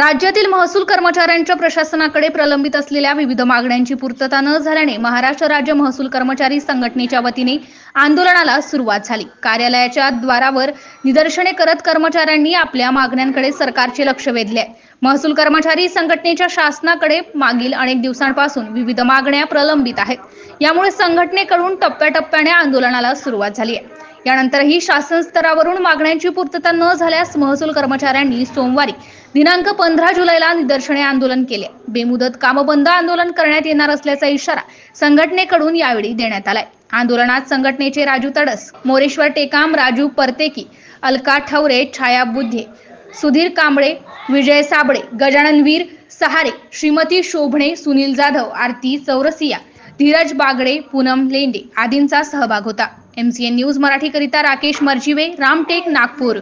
राज्यातील महसूल कर्मचाऱ्यांच्या प्रशासनाकडे प्रलंबित असलेल्या विविध मागण्यांची पूर्तता न झाल्याने महाराष्ट्र राज्य महसूल कर्मचारी संघटनेच्या वतीने आंदोलनाला सुरुवात झाली। कार्यालयाच्या द्वारावर निदर्शने करत कर्मचाऱ्यांनी आपल्या मागण्यांकडे सरकारचे लक्ष वेधले आहे। महसूल कर्मचारी संघटनेच्या शासनाकडे मागील अनेक दिवसांपासून विविध मागण्या प्रलंबित आहेत। यामुळे संघटनेकडून टप्प्याटप्प्याने आंदोलनाला सुरुवात झाली आहे। यानंतरही शासन स्तरावरून मागण्यांची पूर्तता न झाल्यास महसूल कर्मचाऱ्यांनी सोमवारी दिनांक 15 जुलैला निदर्शने आंदोलन केले। बेमुदत कामबंद आंदोलन करण्यात येणार असल्याचा इशारा संघटनेकडून यावेळी देण्यात आलाय। आंदोलनात संघटनेचे राजू तडस, मोरेश्वर टेकाम, राजू परतेकी, अलका ठवरे, छाया बुद्धे, सुधीर कांबळे, विजय साबळे, गजानन वीर सहारे, श्रीमती शोभणे, सुनील जाधव, आरती चौरसिया, धीरज बागडे, पूनम लेंडे आदींचा सहभाग होता। MCN न्यूज मराठी करिता राकेश मर्जीवे, रामटेक, नागपूर।